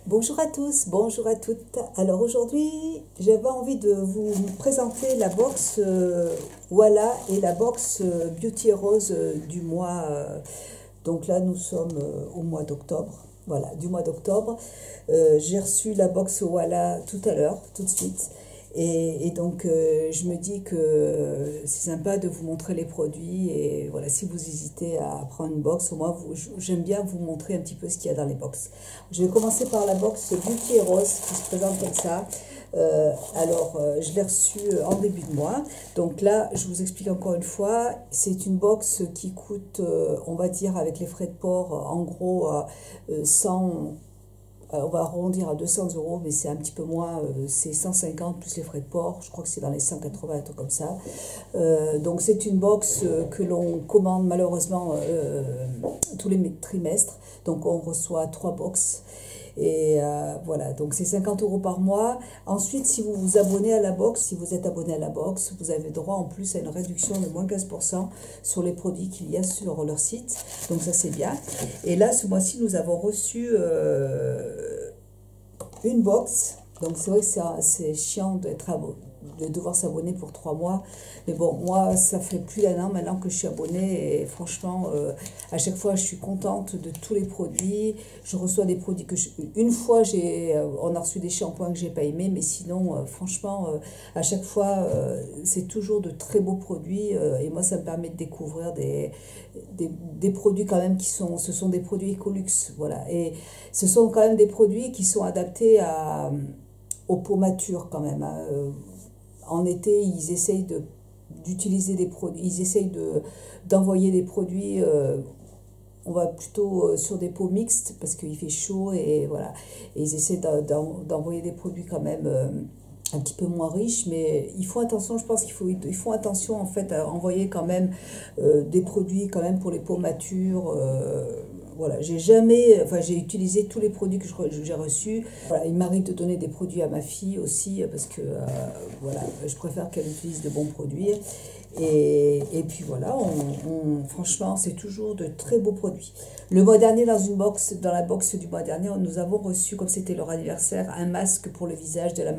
Bonjour à tous, bonjour à toutes. Alors aujourd'hui, j'avais envie de vous présenter la box Voilà et la box Beauty Rose du mois. Donc là, nous sommes au mois d'octobre. Voilà, du mois d'octobre. J'ai reçu la box Voilà tout à l'heure, tout de suite. Et donc, je me dis que c'est sympa de vous montrer les produits. Et voilà, si vous hésitez à prendre une box, au moins, j'aime bien vous montrer un petit peu ce qu'il y a dans les box. Je vais commencer par la box Beauty Rose qui se présente comme ça. Je l'ai reçue en début de mois. Donc là, je vous explique encore une fois, c'est une box qui coûte, on va dire, avec les frais de port, en gros, 100. On va arrondir à 200 euros, mais c'est un petit peu moins, c'est 150 plus les frais de port, je crois que c'est dans les 180, un truc comme ça. Donc c'est une box que l'on commande malheureusement tous les trimestres, donc on reçoit 3 box. Et voilà, donc c'est 50 euros par mois. Ensuite, si vous vous abonnez à la box, si vous êtes abonné à la box, vous avez droit en plus à une réduction de moins 15% sur les produits qu'il y a sur leur site. Donc ça, c'est bien. Et là, ce mois-ci, nous avons reçu une box. Donc c'est vrai que c'est chiant de devoir s'abonner pour 3 mois. Mais bon, moi, ça fait plus d'un an maintenant que je suis abonnée. Et franchement, à chaque fois, je suis contente de tous les produits. Je reçois des produits une fois, on a reçu des shampoings que j'ai pas aimés. Mais sinon, franchement, à chaque fois, c'est toujours de très beaux produits. Et moi, ça me permet de découvrir des produits quand même ce sont des produits Ecolux. Voilà. Et ce sont quand même des produits qui sont adaptés aux peaux matures quand même. En été, ils essayent d'utiliser des produits, ils essayent d'envoyer des produits, on va plutôt sur des peaux mixtes parce qu'il fait chaud et voilà. Et ils essaient d'envoyer des produits quand même un petit peu moins riches, mais ils font attention, je pense ils font attention en fait à envoyer quand même des produits quand même pour les peaux matures. Voilà, j'ai utilisé tous les produits que j'ai reçus. Voilà, il m'arrive de donner des produits à ma fille aussi parce que voilà, je préfère qu'elle utilise de bons produits. Et puis voilà, franchement, c'est toujours de très beaux produits. Le mois dernier, dans la box du mois dernier, nous avons reçu, comme c'était leur anniversaire, un masque pour le visage de la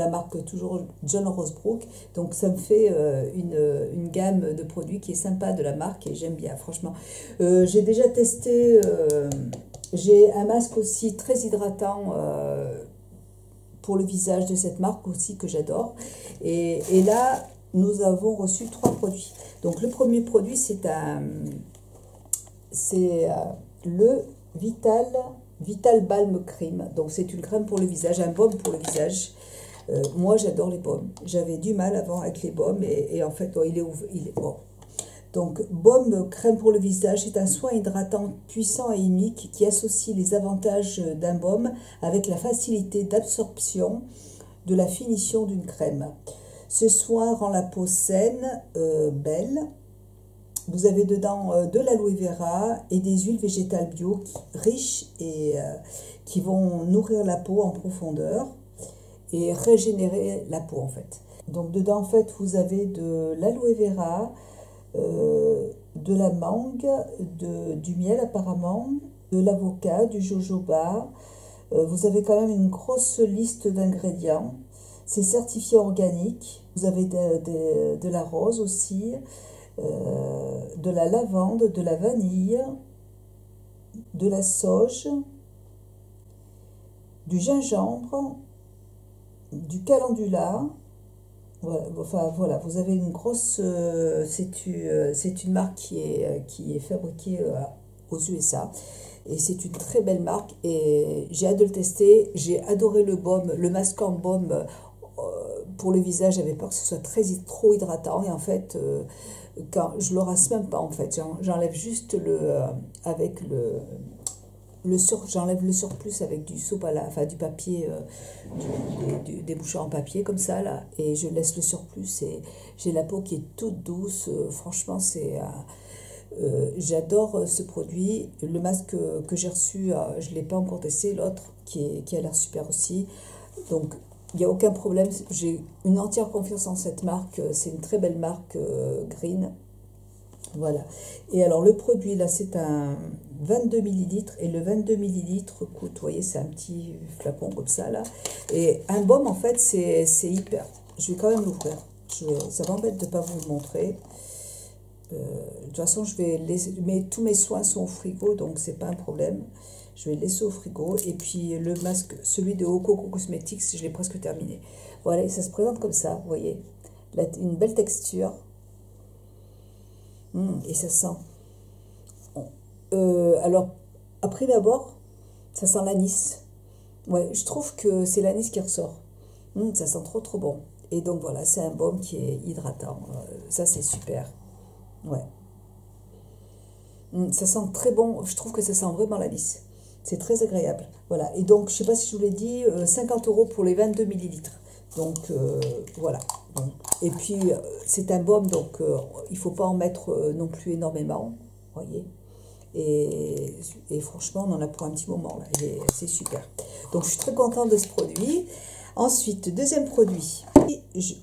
marque toujours John Rosebrook. Donc ça me fait une gamme de produits qui est sympa de la marque et j'aime bien, franchement. J'ai déjà testé, j'ai un masque aussi très hydratant pour le visage de cette marque aussi que j'adore. Et là, nous avons reçu 3 produits. Donc le premier produit, c'est le Vital Balm Cream. Donc c'est une crème pour le visage, un baume pour le visage. Moi, j'adore les baumes. J'avais du mal avant avec les baumes et en fait, bon, il est bon. Donc, baume crème pour le visage, c'est un soin hydratant puissant et unique qui associe les avantages d'un baume avec la facilité d'absorption de la finition d'une crème. Ce soin rend la peau saine, belle. Vous avez dedans de l'aloe vera et des huiles végétales bio riches et qui vont nourrir la peau en profondeur et régénérer la peau en fait. Donc dedans en fait vous avez de l'aloe vera, de la mangue, du miel apparemment, de l'avocat, du jojoba. Vous avez quand même une grosse liste d'ingrédients. C'est certifié organique. Vous avez de la rose aussi, de la lavande, de la vanille, de la sauge, du gingembre, du calendula. Voilà, enfin voilà, vous avez une grosse. C'est une marque qui est fabriquée aux USA. Et c'est une très belle marque et j'ai hâte de le tester. J'ai adoré le baume, le masque en baume pour le visage. J'avais peur que ce soit trop hydratant et en fait, quand je le rase même pas en fait, j'enlève juste j'enlève le surplus avec du du papier, des bouchons en papier comme ça là, et je laisse le surplus et j'ai la peau qui est toute douce. Franchement, j'adore ce produit. Le masque que j'ai reçu, je ne l'ai pas encore testé, l'autre qui a l'air super aussi. Donc, il n'y a aucun problème. J'ai une entière confiance en cette marque. C'est une très belle marque Green. Voilà. Et alors le produit là, c'est un 22 millilitres et le 22 millilitres coûte, vous voyez, c'est un petit flacon comme ça là. Et un baume en fait, c'est hyper. Je vais quand même l'ouvrir. Ça m'embête de ne pas vous le montrer. De toute façon, je vais laisser, mais tous mes soins sont au frigo, donc c'est pas un problème. Je vais le laisser au frigo. Et puis le masque, celui de Coco Cosmetics, je l'ai presque terminé. Voilà, et ça se présente comme ça, vous voyez. Une belle texture. Et ça sent. Alors, à prime abord, ça sent l'anis. Ouais, je trouve que c'est l'anis qui ressort. Ça sent trop trop bon. Et donc voilà, c'est un baume qui est hydratant. Ça, c'est super. Ouais. Ça sent très bon. Je trouve que ça sent vraiment l'anis. C'est très agréable. Voilà. Et donc, je ne sais pas si je vous l'ai dit, 50 € pour les 22 millilitres. Donc, voilà. Donc, et puis, c'est un baume, donc il ne faut pas en mettre non plus énormément. Voyez. Et franchement, on en a pour un petit moment là. C'est super. Donc, je suis très contente de ce produit. Ensuite, deuxième produit.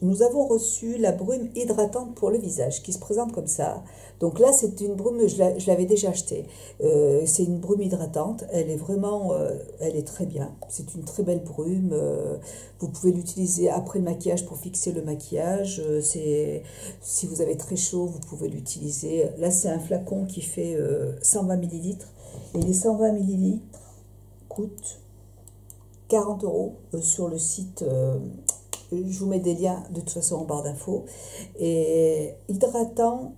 Nous avons reçu la brume hydratante pour le visage qui se présente comme ça. Donc là, c'est une brume, je l'avais déjà achetée. C'est une brume hydratante. Elle est vraiment, elle est très bien. C'est une très belle brume. Vous pouvez l'utiliser après le maquillage pour fixer le maquillage. Si vous avez très chaud, vous pouvez l'utiliser. Là, c'est un flacon qui fait 120 millilitres. Et les 120 millilitres coûtent 40 € sur le site. Je vous mets des liens de toute façon en barre d'infos. Et hydratant,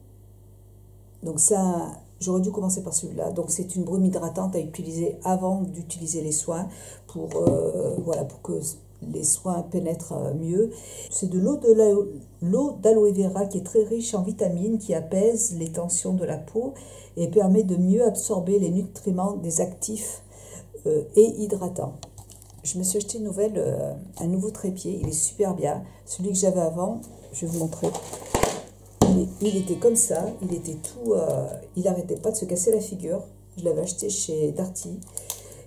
donc ça, j'aurais dû commencer par celui-là. Donc c'est une brume hydratante à utiliser avant d'utiliser les soins pour, voilà, pour que les soins pénètrent mieux. C'est de l'eau d'aloe vera qui est très riche en vitamines, qui apaise les tensions de la peau et permet de mieux absorber les nutriments des actifs et hydratants. Je me suis acheté un nouveau trépied, il est super bien. Celui que j'avais avant, je vais vous montrer. Il était comme ça, il était tout, il n'arrêtait pas de se casser la figure. Je l'avais acheté chez Darty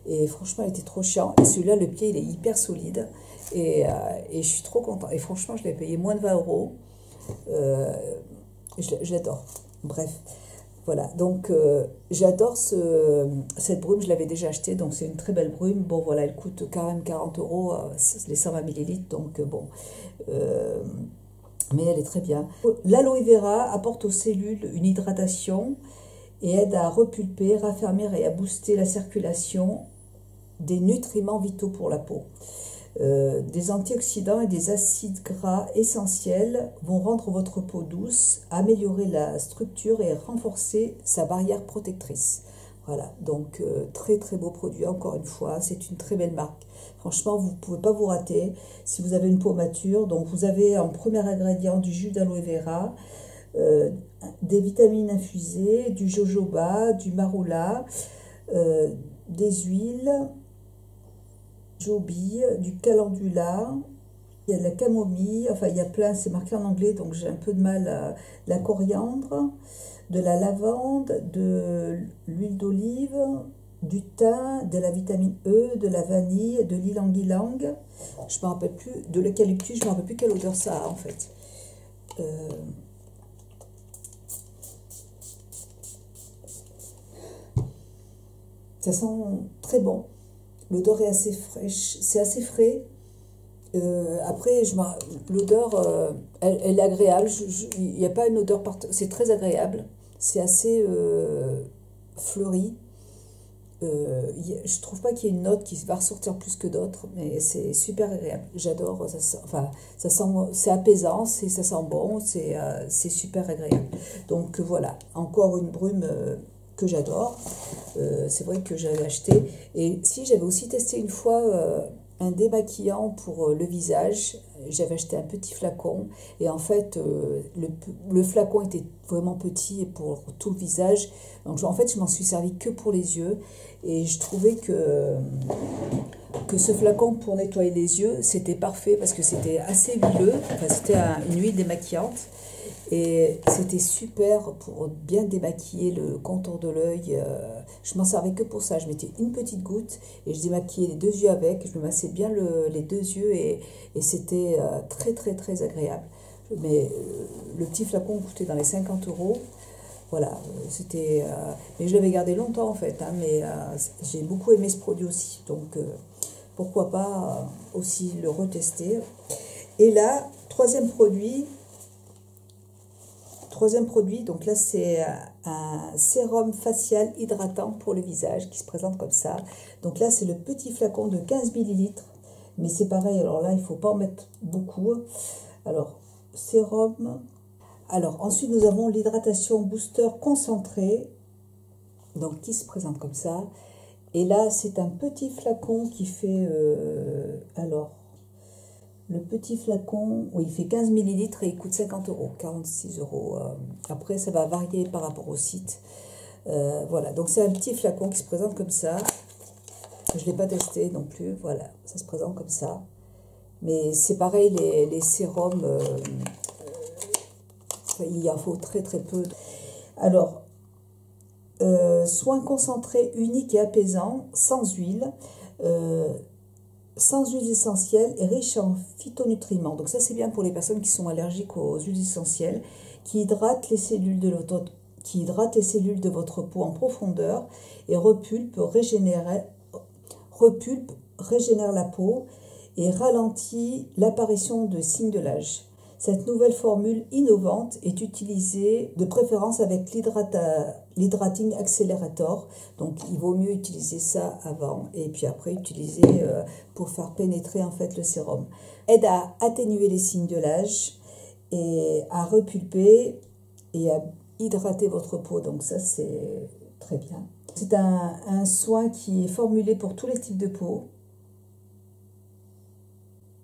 et franchement, il était trop chiant. Et celui-là, le pied, il est hyper solide et je suis trop contente. Et franchement, je l'ai payé moins de 20 €. Je l'adore. Bref. Voilà, donc j'adore cette brume, je l'avais déjà achetée, donc c'est une très belle brume. Bon, voilà, elle coûte quand même 40 €, les 120 millilitres, donc bon, mais elle est très bien. L'aloe vera apporte aux cellules une hydratation et aide à repulper, raffermir et à booster la circulation des nutriments vitaux pour la peau. Des antioxydants et des acides gras essentiels vont rendre votre peau douce, améliorer la structure et renforcer sa barrière protectrice. Voilà, donc très très beau produit, encore une fois, c'est une très belle marque. Franchement, vous ne pouvez pas vous rater si vous avez une peau mature. Donc vous avez en premier ingrédient du jus d'aloe vera, des vitamines infusées, du jojoba, du marula, des huiles, du calendula, il y a de la camomille, enfin il y a plein, c'est marqué en anglais donc j'ai un peu de mal, la coriandre, de la lavande, de l'huile d'olive, du thym, de la vitamine E, de la vanille, de l'ylang-ylang, je me rappelle plus, de l'eucalyptus, je me rappelle plus quelle odeur ça a en fait. Ça sent très bon. L'odeur est assez fraîche, c'est assez frais. Après, l'odeur, elle est agréable. Il n'y a pas une odeur c'est très agréable. C'est assez fleuri. Je trouve pas qu'il y ait une note qui va ressortir plus que d'autres, mais c'est super agréable. J'adore. Ça sent, c'est apaisant, ça sent bon, c'est super agréable. Donc voilà, encore une brume que j'adore. C'est vrai que j'avais acheté. Et si j'avais aussi testé une fois un démaquillant pour le visage, j'avais acheté un petit flacon. Et en fait, le flacon était vraiment petit pour tout le visage. Donc en fait, je m'en suis servi que pour les yeux. Et je trouvais que ce flacon pour nettoyer les yeux, c'était parfait parce que c'était assez huileux. Enfin, c'était une huile démaquillante. Et c'était super pour bien démaquiller le contour de l'œil. Je m'en servais que pour ça. Je mettais une petite goutte et je démaquillais les deux yeux avec. Je me massais bien les deux yeux et c'était très très très agréable. Mais le petit flacon coûtait dans les 50 €. voilà, c'était... mais je l'avais gardé longtemps en fait, hein, mais j'ai beaucoup aimé ce produit aussi. Donc pourquoi pas aussi le retester. Et là, troisième produit, donc là c'est un sérum facial hydratant pour le visage qui se présente comme ça. Donc là c'est le petit flacon de 15 millilitres, mais c'est pareil, alors là il ne faut pas en mettre beaucoup. Alors, sérum. Alors ensuite nous avons l'hydratation booster concentré, donc qui se présente comme ça. Et là c'est un petit flacon qui fait, alors... Le petit flacon, oui, il fait 15 millilitres et il coûte 50 euros, 46 euros. Après, ça va varier par rapport au site. Voilà, donc c'est un petit flacon qui se présente comme ça. Je ne l'ai pas testé non plus, voilà, ça se présente comme ça. Mais c'est pareil, les sérums, il en faut très très peu. Alors, soin concentré unique et apaisant, sans huile. Sans huiles essentielles et riche en phytonutriments. Donc ça c'est bien pour les personnes qui sont allergiques aux huiles essentielles, qui hydratent les cellules de votre peau en profondeur et régénère la peau et ralentit l'apparition de signes de l'âge. Cette nouvelle formule innovante est utilisée de préférence avec l'hydrating accelerator. Donc il vaut mieux utiliser ça avant et puis après utiliser pour faire pénétrer en fait le sérum. Aide à atténuer les signes de l'âge et à repulper et à hydrater votre peau. Donc ça c'est très bien. C'est un soin qui est formulé pour tous les types de peau,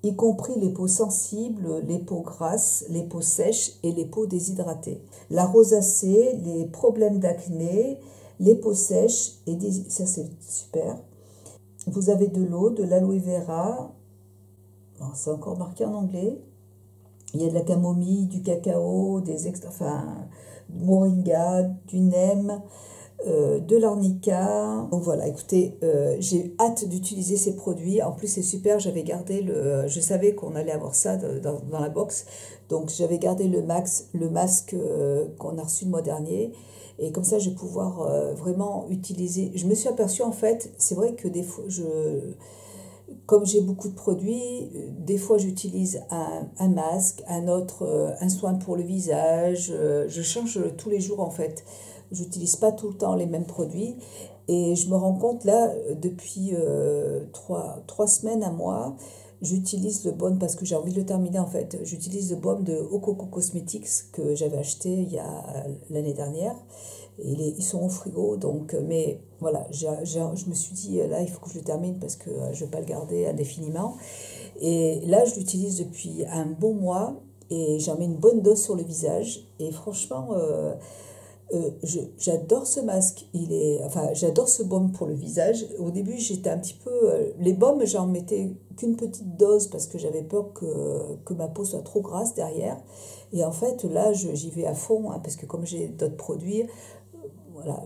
y compris les peaux sensibles, les peaux grasses, les peaux sèches et les peaux déshydratées. La rosacée, les problèmes d'acné, les peaux sèches, ça c'est super. Vous avez de l'eau, de l'aloe vera, c'est encore marqué en anglais. Il y a de la camomille, du cacao, moringa, du neem, de l'arnica. Donc voilà, écoutez, j'ai hâte d'utiliser ces produits. En plus c'est super, j'avais gardé je savais qu'on allait avoir ça dans la box, donc j'avais gardé le masque qu'on a reçu le mois dernier, et comme ça je vais pouvoir vraiment utiliser. Je me suis aperçue en fait, c'est vrai que des fois comme j'ai beaucoup de produits, des fois j'utilise un masque, un autre, un soin pour le visage, je change tous les jours en fait. J'utilise pas tout le temps les mêmes produits et je me rends compte là, depuis 3 semaines, un mois, j'utilise le baume parce que j'ai envie de le terminer en fait. J'utilise le baume de Ococo Cosmetics que j'avais acheté l'année dernière. Et ils sont au frigo, donc, mais voilà, je me suis dit, là, il faut que je le termine parce que je ne vais pas le garder indéfiniment. Et là, je l'utilise depuis un bon mois et j'en mets une bonne dose sur le visage. Et franchement, j'adore ce masque. J'adore ce baume pour le visage. Au début, j'étais un petit peu... les baumes, j'en mettais qu'une petite dose parce que j'avais peur que ma peau soit trop grasse derrière. Et en fait, là, j'y vais à fond, hein, parce que comme j'ai d'autres produits... Voilà,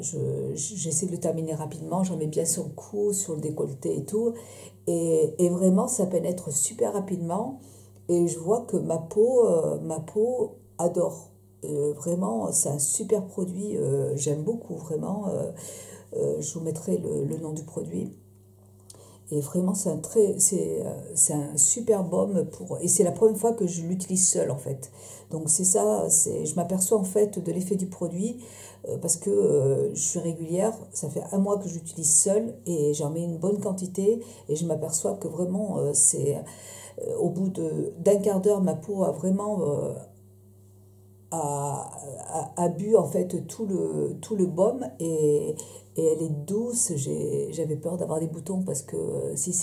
j'essaie de le terminer rapidement, j'en mets bien sur le cou, sur le décolleté et tout. Et vraiment, ça pénètre super rapidement. Et je vois que ma peau adore. Vraiment, c'est un super produit. J'aime beaucoup, vraiment. Je vous mettrai le nom du produit. Et vraiment, c'est un super baume et c'est la première fois que je l'utilise seule en fait. Donc c'est ça, je m'aperçois en fait de l'effet du produit parce que je suis régulière, ça fait un mois que je l'utilise seule et j'en mets une bonne quantité et je m'aperçois que vraiment au bout d'un quart d'heure, ma peau a vraiment a bu en fait tout le baume et elle est douce. J'avais peur d'avoir des boutons parce que si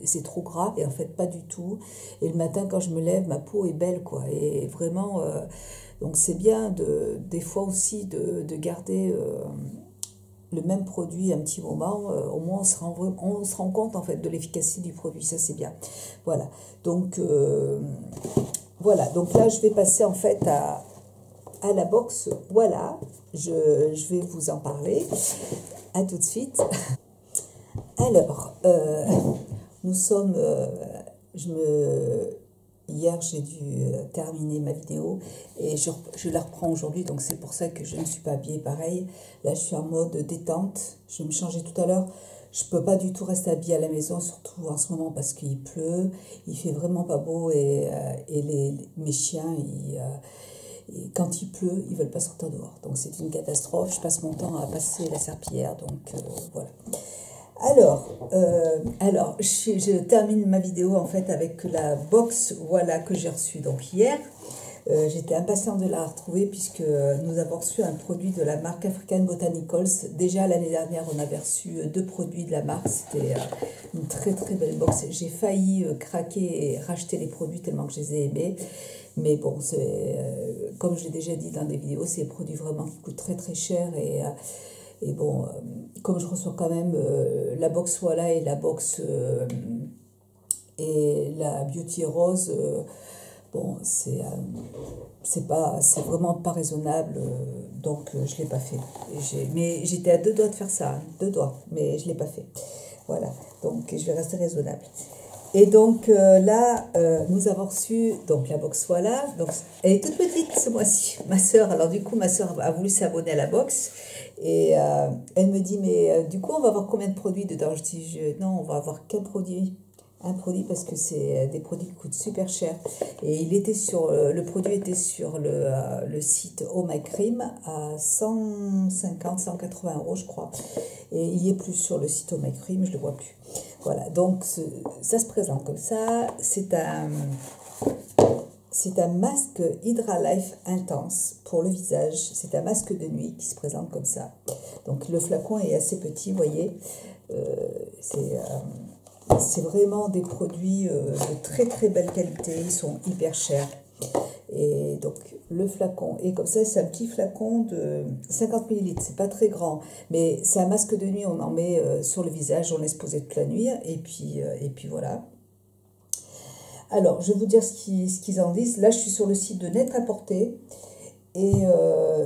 c'est trop gras, et en fait pas du tout. Et le matin quand je me lève, ma peau est belle quoi, et vraiment donc c'est bien des fois aussi de garder le même produit un petit moment, au moins on se rend compte en fait de l'efficacité du produit, ça c'est bien. Voilà, donc voilà, donc là je vais passer en fait à la box. Voilà, je vais vous en parler. À tout de suite. Alors, nous sommes, hier j'ai dû terminer ma vidéo et je la reprends aujourd'hui, donc c'est pour ça que je ne suis pas habillée pareil. Là je suis en mode détente, je vais me changer tout à l'heure. Je peux pas du tout rester habillée à la maison, surtout en ce moment parce qu'il pleut, il fait vraiment pas beau et mes chiens, et quand il pleut, ils veulent pas sortir dehors. Donc c'est une catastrophe, je passe mon temps à passer la serpillière, donc voilà. Alors je termine ma vidéo en fait avec la box voilà que j'ai reçue donc hier. J'étais impatiente de la retrouver puisque nous avons reçu un produit de la marque African Botanicals. Déjà l'année dernière, on avait reçu 2 produits de la marque. C'était une très très belle box. J'ai failli craquer et racheter les produits tellement que je les ai aimés. Mais bon, comme je l'ai déjà dit dans des vidéos, c'est des produits vraiment qui coûtent très très cher. Et bon, comme je reçois quand même la box voilà et la box et la Beauty Rose, bon, c'est vraiment pas raisonnable, donc je l'ai pas fait. Mais j'étais à 2 doigts de faire ça, hein, 2 doigts, mais je l'ai pas fait. Voilà, donc je vais rester raisonnable. Et donc là, nous avons reçu donc la box voilà. Donc elle est toute petite ce mois-ci. Ma soeur, alors du coup, ma soeur a voulu s'abonner à la box et elle me dit mais du coup on va avoir combien de produits dedans? Je dis non, on va avoir qu'un produit. Un produit parce que c'est des produits qui coûtent super cher. Et il était le produit était sur le site Oh My Cream à 150-180 euros, je crois. Et il n'y est plus sur le site Oh My Cream, je ne le vois plus. Voilà, donc ça se présente comme ça. C'est un masque Hydra Life Intense pour le visage. C'est un masque de nuit qui se présente comme ça. Donc le flacon est assez petit, vous voyez. C'est vraiment des produits de très très belle qualité, ils sont hyper chers. Et donc le flacon est comme ça, c'est un petit flacon de 50 ml, c'est pas très grand, mais c'est un masque de nuit, on en met sur le visage, on laisse poser toute la nuit, et puis voilà. Alors, je vais vous dire ce qu'ils en disent. Là, je suis sur le site de Net-à-Porter, et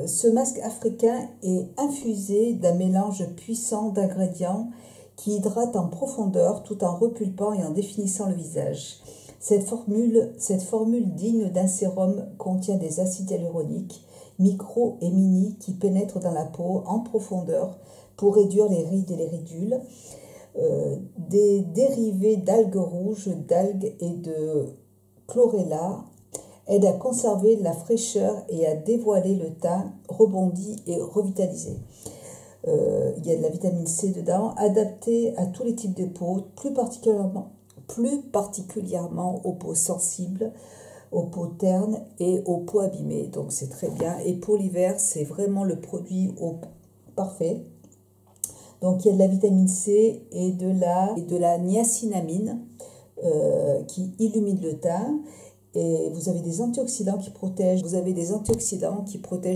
ce masque africain est infusé d'un mélange puissant d'ingrédients qui hydrate en profondeur tout en repulpant et en définissant le visage. Cette formule digne d'un sérum contient des acides hyaluroniques, micro et mini, qui pénètrent dans la peau en profondeur pour réduire les rides et les ridules. Des dérivés d'algues rouges, d'algues et de chlorella aident à conserver la fraîcheur et à dévoiler le teint rebondi et revitalisé. Il y a de la vitamine C dedans, adaptée à tous les types de peau, plus particulièrement aux peaux sensibles, aux peaux ternes et aux peaux abîmées. Donc c'est très bien. Et pour l'hiver, c'est vraiment le produit parfait. Donc il y a de la vitamine C et de la niacinamide qui illumine le teint. Et vous avez des antioxydants qui protègent.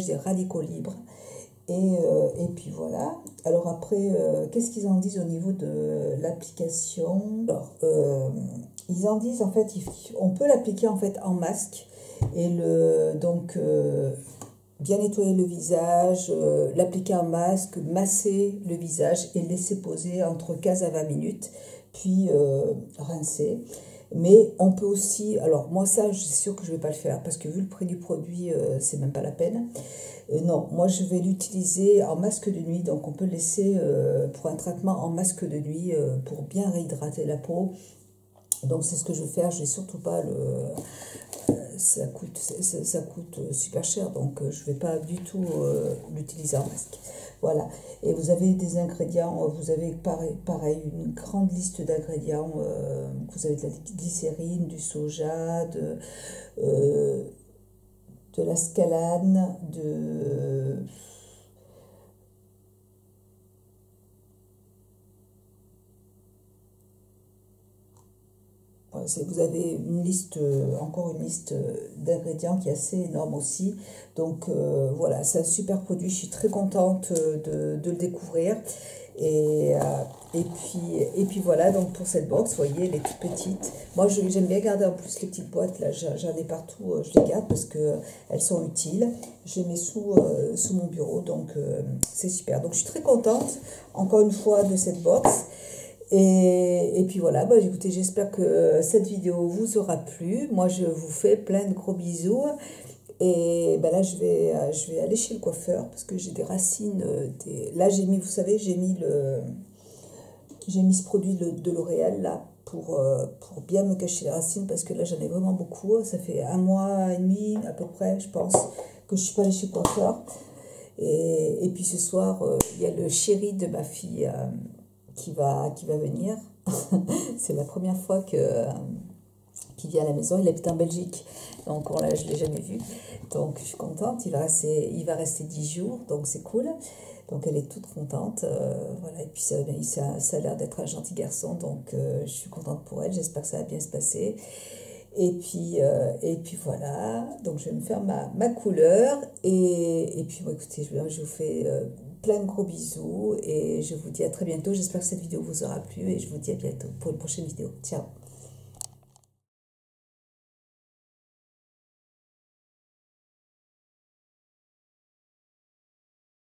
Des radicaux libres. Et puis voilà. Alors après, qu'est-ce qu'ils en disent au niveau de l'application? Alors, ils en disent en fait, on peut l'appliquer en fait en masque et bien nettoyer le visage, l'appliquer en masque, masser le visage et laisser poser entre 15 à 20 minutes, puis rincer. Mais on peut aussi, alors moi ça, je suis sûre que je ne vais pas le faire parce que vu le prix du produit, c'est même pas la peine. Non, moi je vais l'utiliser en masque de nuit, donc on peut le laisser pour un traitement en masque de nuit pour bien réhydrater la peau. Donc c'est ce que je vais faire, je vais surtout pas ça coûte super cher, donc je ne vais pas du tout l'utiliser en masque. Voilà, et vous avez des ingrédients, vous avez pareil une grande liste d'ingrédients, vous avez de la glycérine, du soja, de la scalane, vous avez encore une liste d'ingrédients qui est assez énorme aussi. Donc voilà, c'est un super produit, je suis très contente de le découvrir. Et puis voilà, donc pour cette box, vous voyez, elle est toute petite. Moi, j'aime bien garder en plus les petites boîtes, là, j'en ai partout, je les garde parce qu'elles sont utiles. Je les mets sous mon bureau, donc c'est super. Donc je suis très contente, encore une fois, de cette box. Et puis voilà, bah, écoutez, j'espère que cette vidéo vous aura plu. Moi, je vous fais plein de gros bisous. Et ben là, je vais aller chez le coiffeur parce que j'ai des racines. Là, j'ai mis, vous savez, j'ai mis ce produit de L'Oréal là pour bien me cacher les racines parce que là, j'en ai vraiment beaucoup. Ça fait un mois et demi à peu près, je pense, que je suis pas allée chez le coiffeur. Et puis ce soir, il y a le chéri de ma fille qui va venir. C'est la première fois qu'il vient à la maison. Il habite en Belgique, donc là, je ne l'ai jamais vu. Donc je suis contente. Il va rester 10 jours, donc c'est cool. Donc elle est toute contente. Voilà. Et puis ça a l'air d'être un gentil garçon, donc je suis contente pour elle. J'espère que ça va bien se passer. Et puis voilà, donc je vais me faire ma couleur. Et puis bon, écoutez, je vous fais plein de gros bisous et je vous dis à très bientôt. J'espère que cette vidéo vous aura plu et je vous dis à bientôt pour une prochaine vidéo. Ciao!